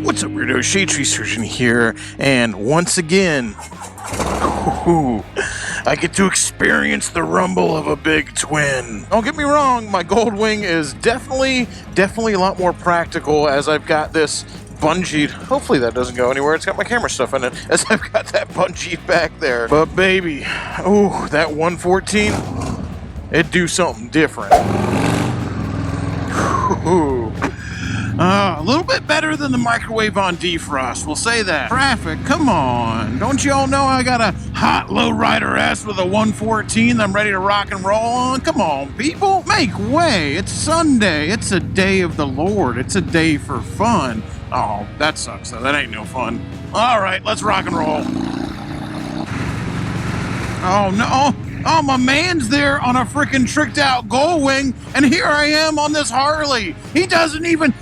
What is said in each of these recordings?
What's up, weirdo? Shadetree Surgeon here, and once again, I get to experience the rumble of a big twin. Don't get me wrong, my Goldwing is definitely a lot more practical as I've got this bungeed. Hopefully that doesn't go anywhere. It's got my camera stuff in it as I've got that bungeed back there. But baby, that 114, it'd do something different. A little bit better than the microwave on defrost, we'll say that. Traffic, come on. Don't you all know I got a hot lowrider ass with a 114 that I'm ready to rock and roll on? Come on, people. Make way. It's Sunday. It's a day of the Lord. It's a day for fun. Oh, that sucks, though. That ain't no fun. All right, let's rock and roll. Oh, no. Oh, my man's there on a freaking tricked out Goldwing, and here I am on this Harley. He doesn't even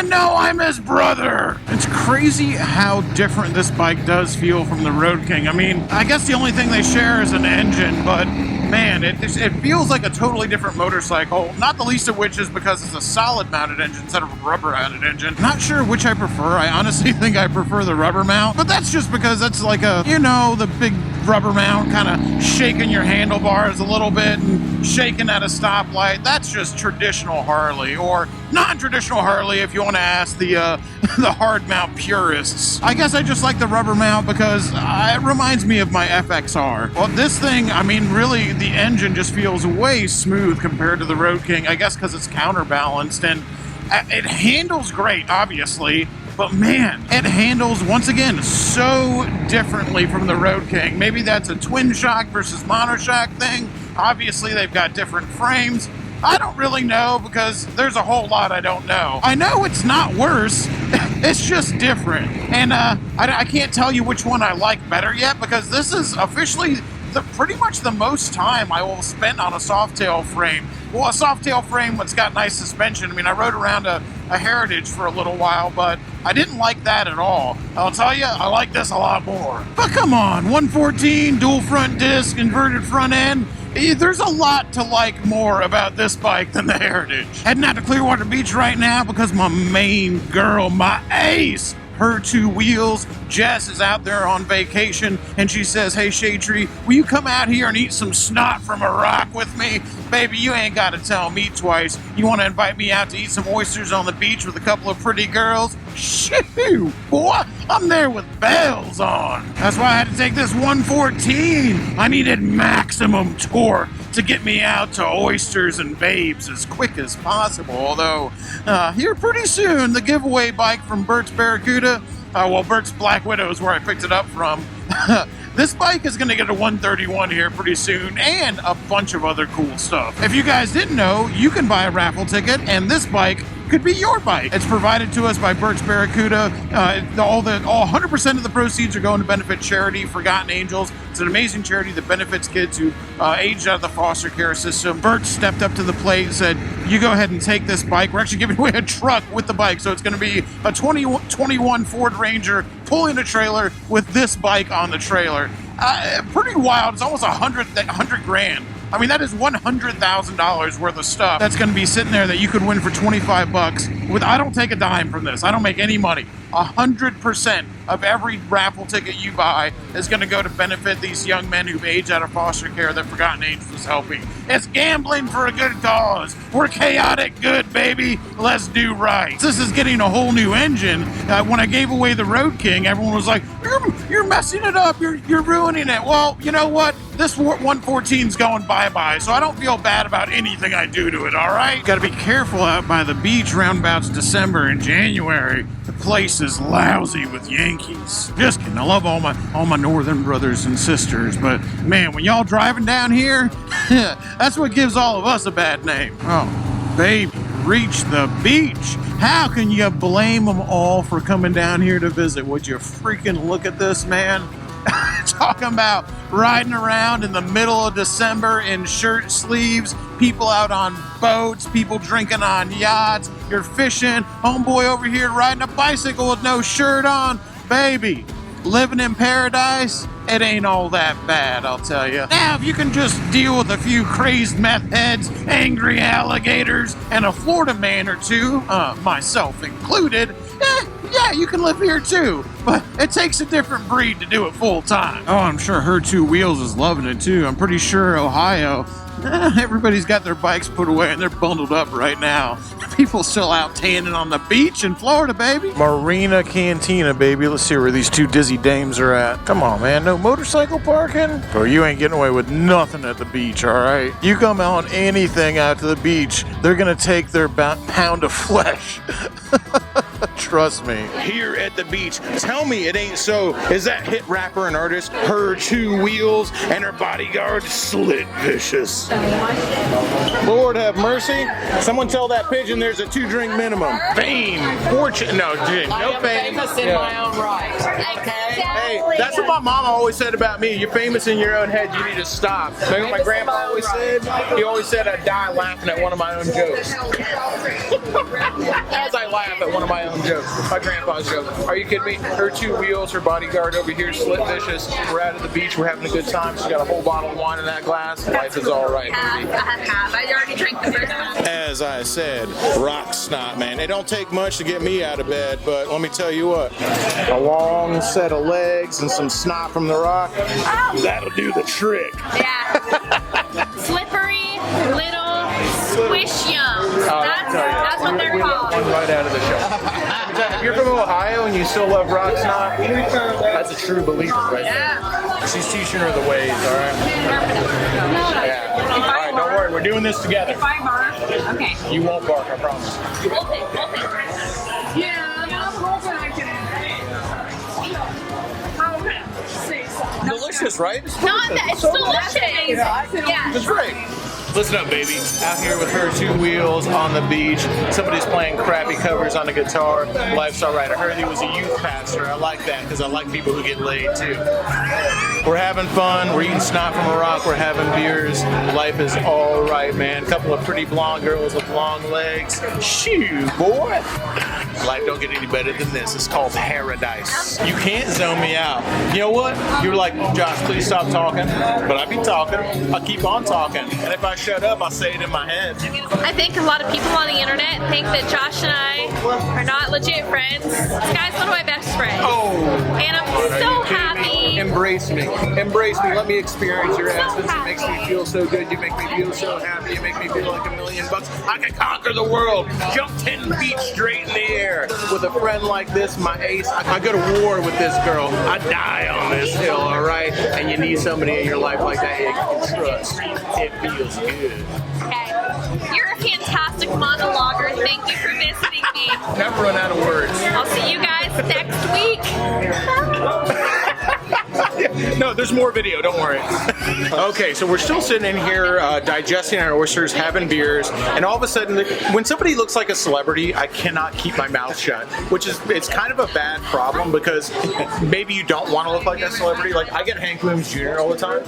know I'm his brother. It's crazy how different this bike does feel from the Road King. I mean, I guess the only thing they share is an engine, but man, it feels like a totally different motorcycle, not the least of which is because it's a solid mounted engine instead of a rubber mounted engine. Not sure which I prefer. I honestly think I prefer the rubber mount, but that's just because that's like a, you know, the big rubber mount kind of shaking your handlebars a little bit and shaking at a stoplight. That's just traditional Harley, or non-traditional Harley if you want to ask the hard mount purists. I guess I just like the rubber mount because it reminds me of my FXR. Well, this thing, I mean, really, the engine just feels way smooth compared to the Road King, I guess because it's counterbalanced, and it handles great, obviously, but man, it handles, once again, so differently from the Road King. Maybe that's a twin shock versus monoshock thing. Obviously, they've got different frames. I don't really know because there's a whole lot I don't know. I know it's not worse, it's just different. And I can't tell you which one I like better yet because this is officially pretty much the most time I will spend on a softail frame. Well, a softail frame that's got nice suspension. I mean, I rode around a Heritage for a little while, but I didn't like that at all. I'll tell you, I like this a lot more. But come on, 114, dual front disc, inverted front end. There's a lot to like more about this bike than the Heritage. Heading out to Clearwater Beach right now because my main girl, my ace, her two wheels, Jess, is out there on vacation, and she says, hey, Shadetree, will you come out here and eat some snot from a rock with me? Baby, you ain't got to tell me twice. You want to invite me out to eat some oysters on the beach with a couple of pretty girls? Shoo, boy, I'm there with bells on. That's why I had to take this 114. I needed maximum torque to get me out to oysters and babes as quick as possible. Although, here pretty soon, the giveaway bike from Bert's Barracuda, Bert's Black Widow is where I picked it up from. This bike is going to get a 131 here pretty soon, and a bunch of other cool stuff. If you guys didn't know, you can buy a raffle ticket, and this bike could be your bike. It's provided to us by Bert's Barracuda. All 100% of the proceeds are going to benefit charity Forgotten Angels. It's an amazing charity that benefits kids who aged out of the foster care system. Bert stepped up to the plate and said, you go ahead and take this bike. We're actually giving away a truck with the bike, so it's going to be a 21 Ford Ranger pulling a trailer with this bike on the trailer. Pretty wild. It's almost 100 grand. I mean, that is $100,000 worth of stuff that's going to be sitting there that you could win for 25 bucks. I don't take a dime from this. I don't make any money. 100% of every raffle ticket you buy is going to go to benefit these young men who've aged out of foster care that Forgotten Angels is helping. It's gambling for a good cause. We're chaotic good, baby. Let's do right. This is getting a whole new engine. When I gave away the Road King, everyone was like, you're messing it up. You're ruining it. Well, you know what? This 114's going bye-bye, so I don't feel bad about anything I do to it, all right? Got to be careful out by the beach roundabouts December and January. The place is lousy with Yankees. Just kidding. I love all my northern brothers and sisters, but man, when y'all driving down here, that's what gives all of us a bad name. Oh, baby, reach the beach. How can you blame them all for coming down here to visit? Would you freaking look at this, man? Talking about riding around in the middle of December in shirt sleeves, people out on boats, people drinking on yachts, you're fishing, homeboy over here riding a bicycle with no shirt on. Baby, living in paradise, it ain't all that bad, I'll tell you. Now, if you can just deal with a few crazed meth heads, angry alligators, and a Florida man or two, myself included, yeah, you can live here too, but it takes a different breed to do it full time. Oh, I'm sure Her Two Wheels is loving it too. I'm pretty sure Ohio, everybody's got their bikes put away and they're bundled up right now. People still out tanning on the beach in Florida, baby. Marina Cantina, baby. Let's see where these two dizzy dames are at. Come on, man. No motorcycle parking? Or you ain't getting away with nothing at the beach, all right? You come on anything out to the beach, they're gonna take their pound of flesh. Trust me. Here at the beach, tell me it ain't so. Is that hit rapper and artist Her Two Wheels and her bodyguard Slit Vicious? Lord have mercy. Someone tell that pigeon there's a 2-drink minimum. Fame, fortune, no fame. Famous in my own right. Okay. Hey, that's what my mama always said about me. You're famous in your own head. You need to stop. You know what my grandpa always said? He always said I'd die laughing at one of my own jokes. As I laugh at one of my own jokes. My grandpa's joke. Are you kidding me? Her Two Wheels, her bodyguard over here, Slit Vicious. We're out at the beach. We're having a good time. She's got a whole bottle of wine in that glass. Life is all right, baby. I already drank the first one. As I said, rock snot, man. It don't take much to get me out of bed, but let me tell you what. A long set of legs and some snot from the rock, that'll do the trick. Yeah. Slippery little squish yums. That's what they're called. One right out of the show. If you're from Ohio and you still love rock snot, that's a true believer right there. She's teaching her the ways, all right? Yeah. All right, don't worry. We're doing this together. If I bark, okay. You won't bark, I promise. We'll think. Yeah, I'm hoping I can. Delicious, right? It's It's delicious. Yeah. It's great. Listen up, baby. Out here with Her Two Wheels on the beach. Somebody's playing crappy covers on the guitar. Life's all right. I heard he was a youth pastor. I like that because I like people who get laid too. We're having fun. We're eating snot from a rock. We're having beers. Life is all right, man. A couple of pretty blonde girls with long legs. Shoo, boy. Life don't get any better than this. It's called paradise. You can't zone me out. You know what? You were like, Josh, please stop talking. But I be talking. I'll keep on talking. And if I shut up, I'll say it in my head. I think a lot of people on the internet think that Josh and I are not legit friends. This guy's one of my best friends. Oh. And I'm so happy. Embrace me. Embrace me. Let me experience your essence. It makes me feel so good. You make me feel so happy. You make me feel like $1,000,000. I can conquer the world. Jump 10 feet straight in the air. With a friend like this, my ace, I go to war with this girl. I die on this hill, all right? And you need somebody in your life like that you can trust. It feels good. Okay. You're a fantastic monologuer. Thank you for visiting me. Never run out of words. I'll see you guys next week. No, there's more video, don't worry. Okay, so we're still sitting in here digesting our oysters, having beers, and all of a sudden, when somebody looks like a celebrity, I cannot keep my mouth shut, it's kind of a bad problem because maybe you don't want to look like a celebrity. Like, I get Hank Williams Jr. all the time.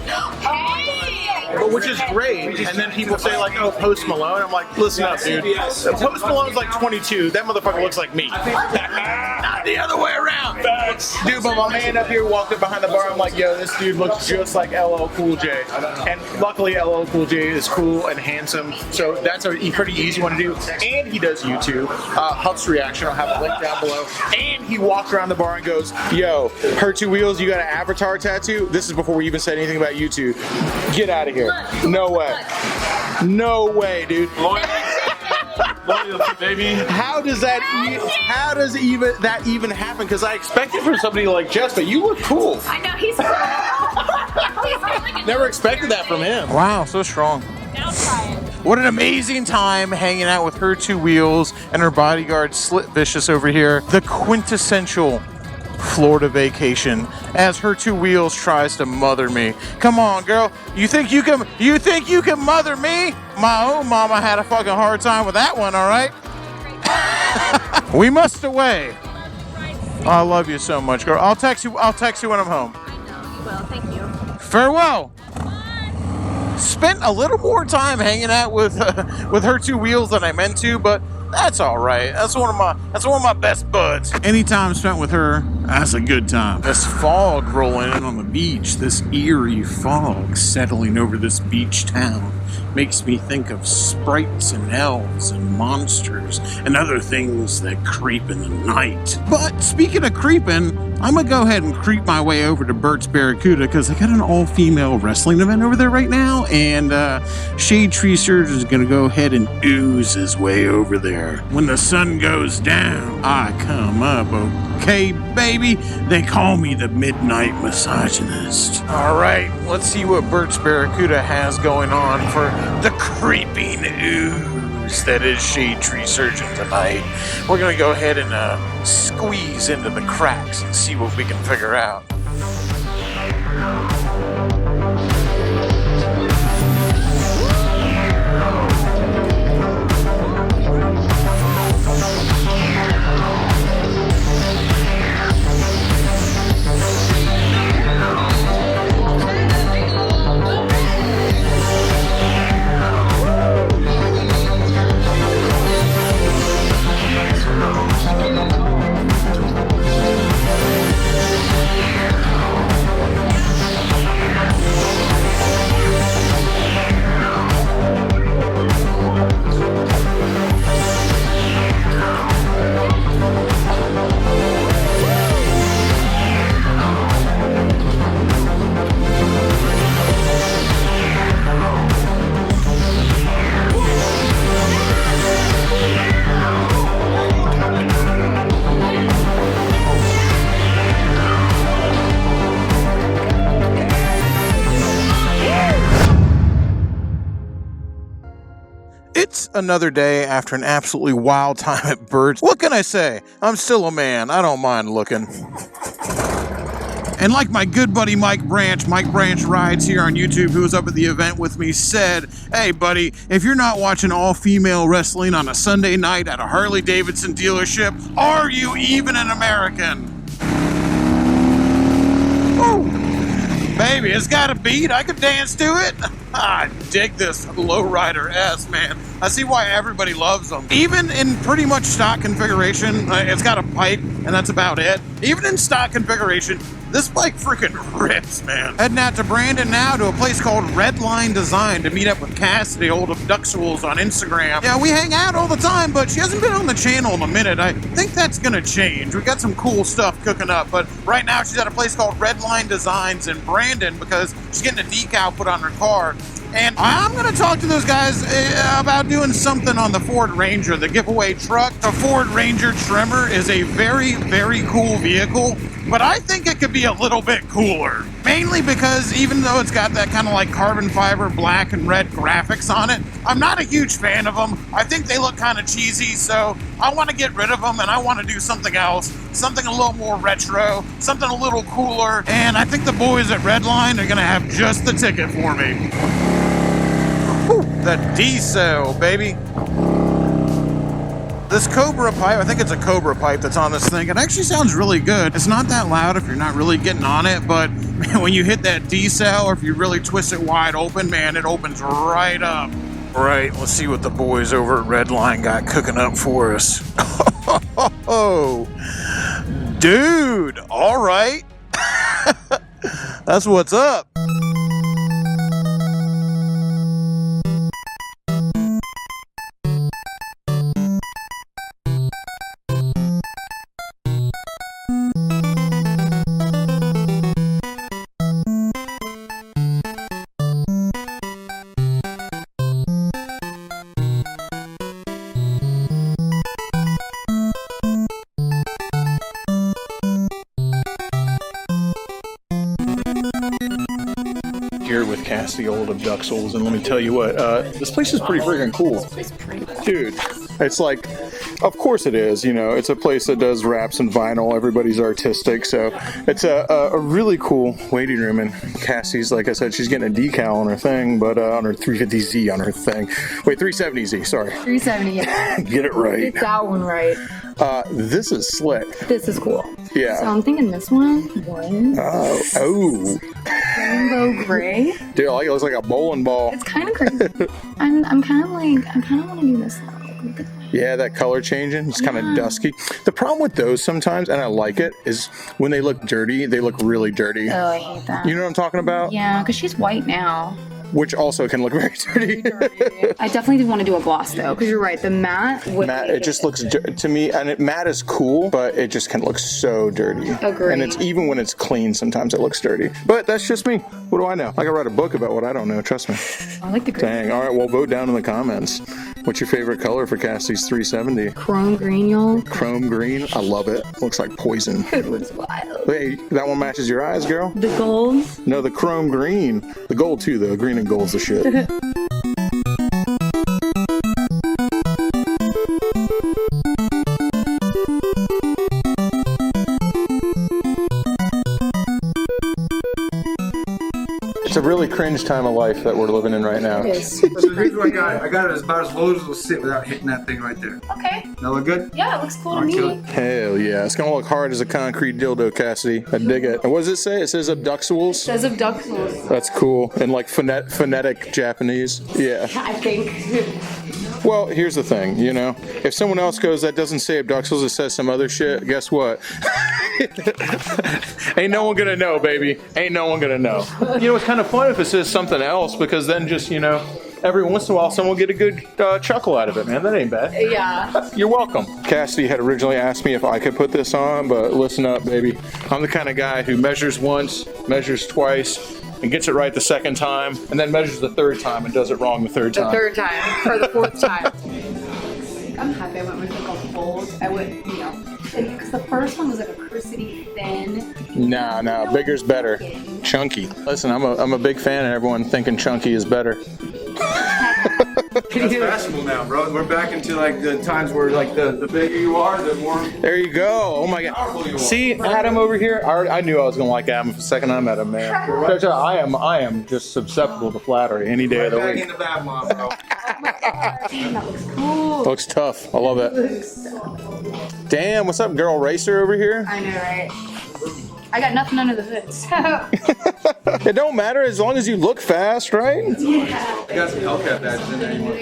But which is great, and then people say like, oh, Post Malone. I'm like, listen up, dude. Post Malone's like 22. That motherfucker looks like me. Not the other way around. Dude, but my man up here walked up behind the bar. I'm like, yo, this dude looks just like LL Cool J. And luckily, LL Cool J is cool and handsome, so that's a pretty easy one to do. And he does YouTube. Huff's Reaction. I'll have a link down below. And he walks around the bar and goes, yo, Her Two Wheels, you got an avatar tattoo? This is before we even said anything about YouTube. Get out of here. No way. No way, dude. Loyalty, baby. How does that even happen? Because I expected from somebody like Jess, but you look cool. I know, he's cool. Never expected that from him. Wow, so strong. Now try it. What an amazing time hanging out with Her Two Wheels and her bodyguard Slit Vicious over here. The quintessential Florida vacation as Her Two Wheels tries to mother me. Come on, girl. You think you can mother me? My own mama had a fucking hard time with that one, all right? We must away. I love you so much, girl. I'll text you when I'm home. I know, you will. Thank you. Farewell. Spent a little more time hanging out with Her Two Wheels than I meant to, but that's all right. That's one of my best buds. Any time spent with her That's a good time. This fog rolling in on the beach, this eerie fog settling over this beach town, makes me think of sprites and elves and monsters and other things that creep in the night. But speaking of creeping, I'm gonna go ahead and creep my way over to Bert's Barracuda because I got an all-female wrestling event over there right now, and Shadetree Surgeon is gonna go ahead and ooze his way over there. When the sun goes down, I come up, okay, baby? They call me the Midnight Misogynist. All right, let's see what Bert's Barracuda has going on for the creeping ooze that is Shadetree Surgeon tonight. We're gonna go ahead and squeeze into the cracks and see what we can figure out. It's another day after an absolutely wild time at Bert's. What can I say? I'm still a man. I don't mind looking. And like my good buddy Mike Branch Rides here on YouTube, who was up at the event with me, said, hey buddy, if you're not watching all-female wrestling on a Sunday night at a Harley-Davidson dealership, are you even an American? Woo! Baby, it's got a beat. I could dance to it. I dig this lowrider S, man. I see why everybody loves them. Even in pretty much stock configuration, it's got a pipe, and that's about it. Even in stock configuration, this bike freaking rips, man. Heading out to Brandon now to a place called Redline Design to meet up with Cassidy, old Abductuals on Instagram. Yeah, we hang out all the time, but she hasn't been on the channel in a minute. I think that's gonna change. We got some cool stuff cooking up, but right now she's at a place called Redline Designs in Brandon because she's getting a decal put on her car. And I'm going to talk to those guys about doing something on the Ford Ranger, the giveaway truck. The Ford Ranger Tremor is a very, very cool vehicle, but I think it could be a little bit cooler. Mainly because even though it's got that kind of like carbon fiber black and red graphics on it, I'm not a huge fan of them. I think they look kind of cheesy, so I want to get rid of them and I want to do something else, something a little more retro, something a little cooler, and I think the boys at Redline are going to have just the ticket for me. Whew, the D-cell, baby. This Cobra pipe, I think it's a Cobra pipe that's on this thing. It actually sounds really good. It's not that loud if you're not really getting on it, but man, when you hit that D-cell or if you really twist it wide open, man, it opens right up. Right, let's see what the boys over at Redline got cooking up for us. Oh, dude, all right. That's what's up. Here with Cassidy, old Abductuals, and let me tell you what, this place is pretty freaking cool. Dude, it's like, of course it is, you know, it's a place that does wraps and vinyl, everybody's artistic, so it's a really cool waiting room, and Cassie's, like I said, she's getting a decal on her thing, but on her 350Z on her thing. Wait, 370Z, sorry. 370, yeah. Get it right. Get that one right. This is slick. This is cool. Yeah. So I'm thinking this one was... Oh. Rainbow gray. Dude, I like it. Looks like a bowling ball. It's kind of crazy. I'm kind of want to do this though. Yeah, that color changing. It's kind of dusky. The problem with those sometimes, and I like it, is when they look dirty, they look really dirty. Oh, I hate that. You know what I'm talking about? Yeah, because she's white now. Which also can look very dirty. I definitely do want to do a gloss though, because you're right. The matte would Matte, it just looks to me, and matte is cool, but it just can look so dirty. Agreed. And it's even when it's clean, sometimes it looks dirty. But that's just me. What do I know? I can write a book about what I don't know. Trust me. I like the green. Dang. All right. Well, vote down in the comments. What's your favorite color for Cassie's 370? Chrome green, y'all. Chrome green. I love it. Looks like poison. It was wild. Hey, that one matches your eyes, girl. The gold. No, the chrome green. The gold too, though. Green and gold's the shit. It's a really cringe time of life that we're living in right now. Yes. So here's what I got it. I got it about as low as it'll sit without hitting that thing right there. Okay. That look good? Yeah, it looks cool to Alright, kill me. it. Hell yeah. It's gonna look hard as a concrete dildo, Cassidy. I dig it. And what does it say? It says abductuals? Says abductuals. That's cool. In like phonetic Japanese. Yeah. I think. Well, here's the thing, you know, if someone else goes that doesn't say abductuals, it says some other shit, guess what? Ain't no one gonna know, baby. Ain't no one gonna know. You know, it's kind of fun if it says something else, because then just, you know, every once in a while someone will get a good chuckle out of it, man. That ain't bad. Yeah. You're welcome. Cassidy had originally asked me if I could put this on, but listen up, baby. I'm the kind of guy who measures once, measures twice, and gets it right the second time, and then measures the third time and does it wrong the third time. The third time. Or the fourth time. I'm happy I went with like a fold. I would, you know, because the first one was like a crucity thin. No, bigger's better. Chunky. Listen, I'm a big fan of everyone thinking chunky is better. That's fashionable now, bro. We're back into like the times where like the bigger you are, the more There you go. Oh my powerful you God. are. See, Adam over here. I knew I was gonna like Adam the second I met him, man. I am just susceptible to flattery any day of the back week. in the Babylon, bro. Damn, that looks cool. Looks tough. I love it. Damn, what's up, girl racer over here? I know, right? I got nothing under the hood. So. It don't matter as long as you look fast, right? I got some Hellcat badges in there. You want?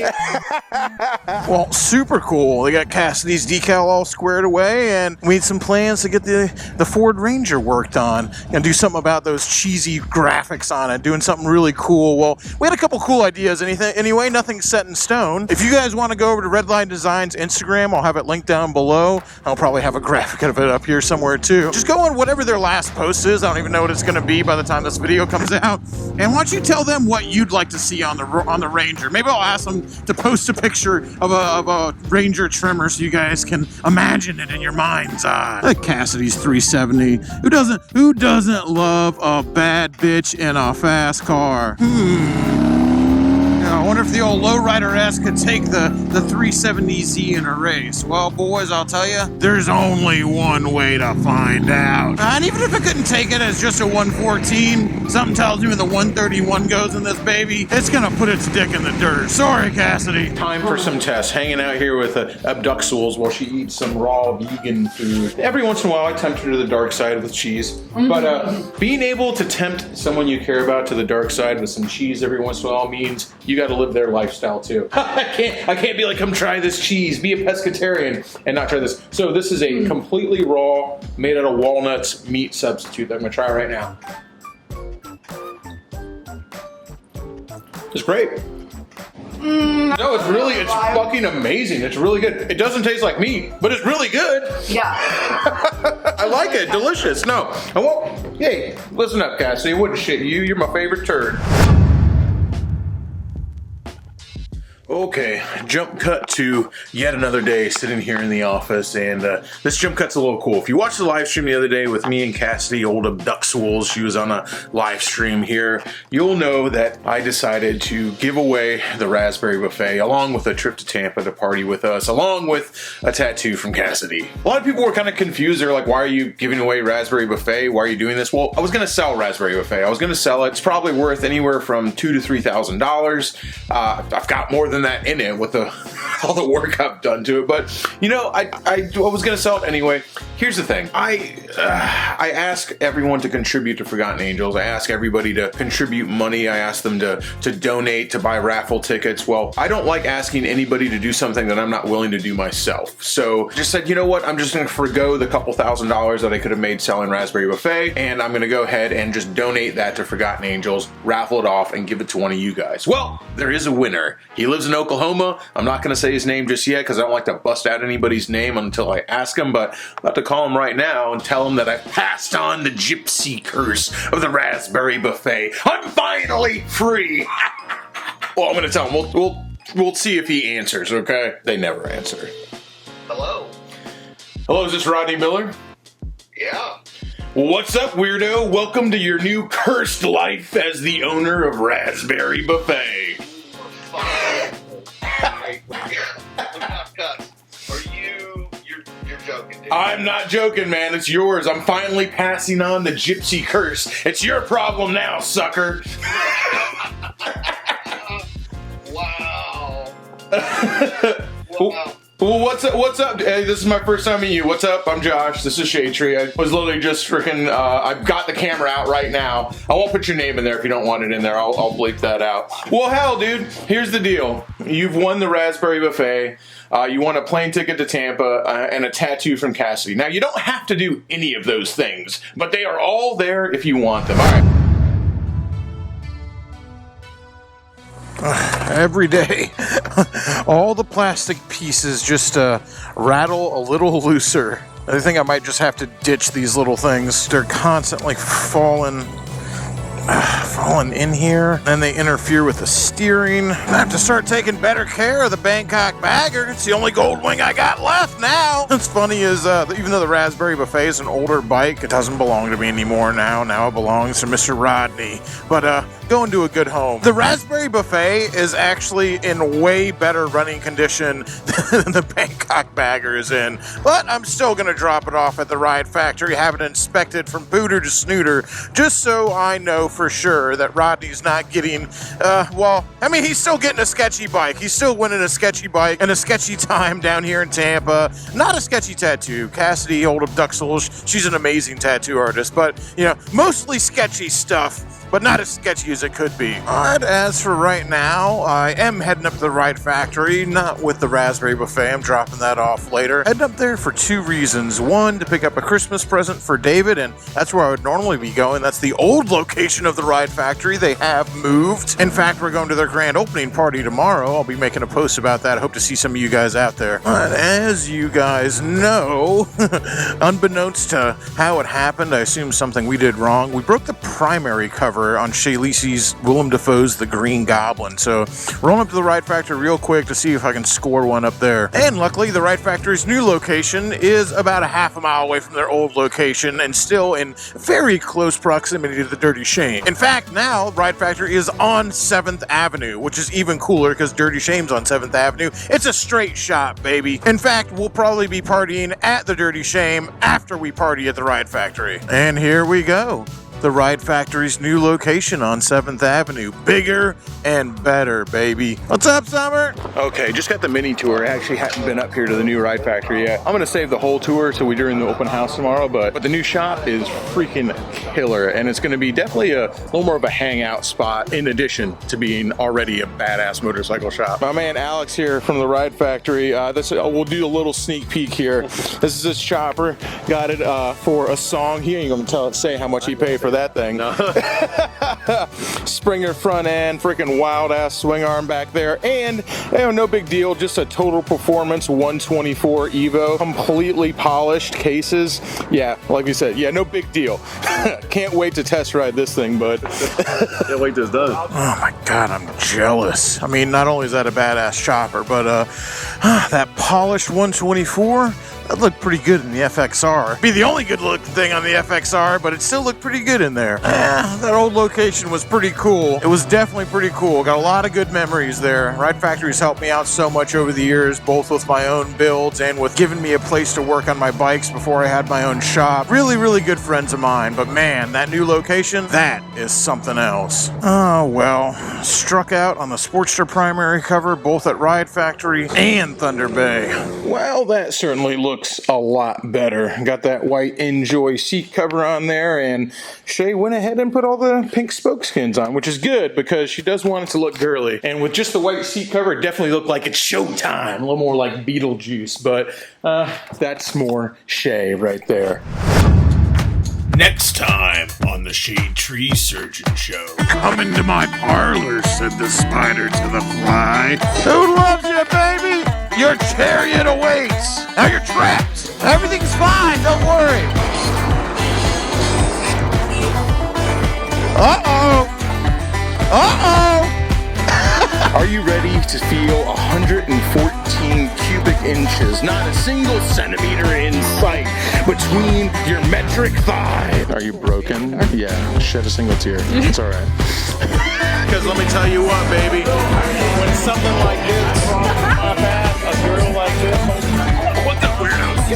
Well, super cool. They got Cassidy's decal all squared away, and we need some plans to get the Ford Ranger worked on and do something about those cheesy graphics on it, doing something really cool. Well, we had a couple cool ideas. Anyway, nothing's set in stone. If you guys want to go over to Redline Designs Instagram, I'll have it linked down below. I'll probably have a graphic of it up here somewhere too. Just go on whatever their last post is. I don't even know what it's going to be by the time this video comes out. And why don't you tell them what you'd like to see on the Ranger? Maybe I'll ask them to post a picture of a Ranger trimmer so you guys can imagine it in your mind's eye. Like Cassidy's 370. Who doesn't love a bad bitch in a fast car? I wonder if the old lowrider-esque could take the 370Z in a race. Well, boys, I'll tell you, there's only one way to find out. And even if it couldn't take it as just a 114, something tells me when the 131 goes in this baby, it's gonna put its dick in the dirt. Sorry, Cassidy. Time for some tests. Hanging out here with abductuals while she eats some raw vegan food. Every once in a while, I tempt her to the dark side with cheese. But being able to tempt someone you care about to the dark side with some cheese every once in a while means you got to live their lifestyle too. I can't be like, come try this cheese, be a pescatarian and not try this. So this is a completely raw, made out of walnuts meat substitute that I'm gonna try right now. It's great. No, it's fucking amazing. It's really good. It doesn't taste like meat, but it's really good. Yeah. I like it. Delicious. No, I won't. Hey, listen up, Cassidy. I wouldn't shit you. You're my favorite turd. Okay, jump cut to yet another day sitting here in the office, and this jump cut's a little cool. If you watched the live stream the other day with me and Cassidy, old abductuals, she was on a live stream here, you'll know that I decided to give away the Raspberry Buffet along with a trip to Tampa to party with us, along with a tattoo from Cassidy. A lot of people were kind of confused. They're like, why are you giving away Raspberry Buffet? Why are you doing this? Well, I was going to sell Raspberry Buffet. I was going to sell it. It's probably worth anywhere from $2,000 to $3,000. I've got more than than that in it with all the work I've done to it. But you know, I was gonna sell it anyway. Here's the thing. I ask everyone to contribute to Forgotten Angels. I ask everybody to contribute money. I ask them to donate, to buy raffle tickets. Well, I don't like asking anybody to do something that I'm not willing to do myself. So just said, you know what? I'm just gonna forgo the couple $1,000s that I could have made selling Raspberry Buffet, and I'm gonna go ahead and just donate that to Forgotten Angels, raffle it off, and give it to one of you guys. Well, there is a winner. He lives in Oklahoma. I'm not gonna say his name just yet because I don't like to bust out anybody's name until I ask him, but I'm about to call him right now and tell him that I passed on the gypsy curse of the Raspberry Buffet. I'm finally free. Well, I'm gonna tell him. We'll see if he answers, okay? They never answer. Hello? Hello, is this Rodney Miller? Yeah. What's up, weirdo? Welcome to your new cursed life as the owner of Raspberry Buffet. You're joking, dude. I'm not joking, man. It's yours. I'm finally passing on the gypsy curse. It's your problem now, sucker. Wow. Wow. Well, what's up? Hey, this is my first time meeting you. What's up? I'm Josh. This is Shadetree. I was literally just freaking, I've got the camera out right now. I won't put your name in there if you don't want it in there. I'll bleep that out. Well, hell, dude, here's the deal. You've won the Raspberry Buffet. You won a plane ticket to Tampa and a tattoo from Cassidy. Now, you don't have to do any of those things, but they are all there if you want them. All right. Every day, all the plastic pieces just rattle a little looser. I think I might just have to ditch these little things. They're constantly falling in here, and they interfere with the steering. I have to start taking better care of the Bangkok bagger. It's the only gold wing I got left now. What's funny is even though the Raspberry Buffet is an older bike, it doesn't belong to me anymore now. Now it belongs to Mr. Rodney. But going to a good home. The Raspberry Buffet is actually in way better running condition than the Bangkok bagger is in. But I'm still gonna drop it off at the Ride Factory, have it inspected from booter to snooter, just so I know for sure that Rodney's not getting, well, I mean, he's still getting a sketchy bike. He's still winning a sketchy bike and a sketchy time down here in Tampa. Not a sketchy tattoo. Cassidy, old abductals, she's an amazing tattoo artist, but, you know, mostly sketchy stuff, but not as sketchy as it could be. But as for right now, I am heading up to the Ride Factory, not with the Raspberry Buffet. I'm dropping that off later. Heading up there for two reasons. One, to pick up a Christmas present for David, and that's where I would normally be going. That's the old location of the Ride Factory. They have moved. In fact, we're going to their grand opening party tomorrow. I'll be making a post about that. I hope to see some of you guys out there. But as you guys know, unbeknownst to how it happened, I assume something we did wrong. We broke the primary cover on Shea Lisi's Willem Dafoe's The Green Goblin. So rolling up to the Ride Factory real quick to see if I can score one up there. And luckily, the Ride Factory's new location is about a half a mile away from their old location and still in very close proximity to the Dirty Shame. In fact, now Ride Factory is on 7th Avenue, which is even cooler because Dirty Shame's on 7th Avenue. It's a straight shot, baby. In fact, we'll probably be partying at the Dirty Shame after we party at the Ride Factory. And here we go. The Ride Factory's new location on 7th Avenue. Bigger and better, baby. What's up, Summer? Okay, just got the mini tour. I actually haven't been up here to the new Ride Factory yet. I'm gonna save the whole tour till we're doing the open house tomorrow, but the new shop is freaking killer, and it's gonna be definitely a little more of a hangout spot in addition to being already a badass motorcycle shop. My man Alex here from the Ride Factory. We'll do a little sneak peek here. This is his chopper. Got it for a song. He ain't gonna say how much he paid for that thing. No. Springer front end, freaking wild ass swing arm back there, and you know, no big deal, just a total performance 124 Evo, completely polished cases. Yeah, like we said, yeah, no big deal. Can't wait to test ride this thing, bud. Can't wait till it's done. Oh my god, I'm jealous. I mean, not only is that a badass chopper, but that polished 124, That looked pretty good in the FXR. Be the only good looking thing on the FXR, but it still looked pretty good in there. That old location was pretty cool. It was definitely pretty cool. Got a lot of good memories there. Ride Factory's helped me out so much over the years, both with my own builds and with giving me a place to work on my bikes before I had my own shop. Really, really good friends of mine, but man, that new location, that is something else. Oh, well, struck out on the Sportster primary cover, both at Ride Factory and Thunder Bay. Well, that certainly looks a lot better. Got that white Enjoy seat cover on there, and Shay went ahead and put all the pink spokeskins on, which is good because she does want it to look girly. And with just the white seat cover, it definitely looked like it's showtime, a little more like Beetlejuice, but that's more Shay right there. Next time on the Shade Tree Surgeon Show. Come into my parlor, said the spider to the fly. Who loves you, baby? Your chariot awaits. Now you're trapped. Everything's fine, don't worry. Uh-oh. Uh-oh. Are you ready to feel 114 cubic inches, not a single centimeter in sight, between your metric thigh? Are you broken? Yeah, shed a single tear. It's all right. Because let me tell you what, baby. When something like this on my path, a girl like this, what the weirdos?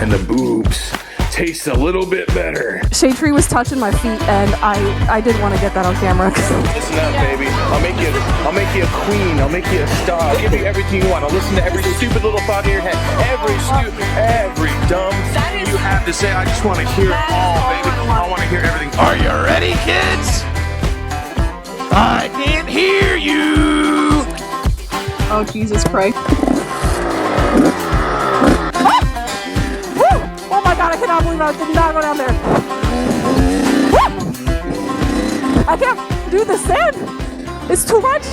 And the boobs taste a little bit better. Shade Tree was touching my feet, and I didn't want to get that on camera. Listen up, baby. I'll make you a queen. I'll make you a star. I'll give you everything you want. I'll listen to every stupid little thought in your head. Every dumb thing you have to say. I just want to hear it all, baby. I want to hear everything. Are you ready, kids? I can't hear you. Oh, Jesus Christ. Oh my God, I cannot believe I did not go down there. I can't do the sand. It's too much.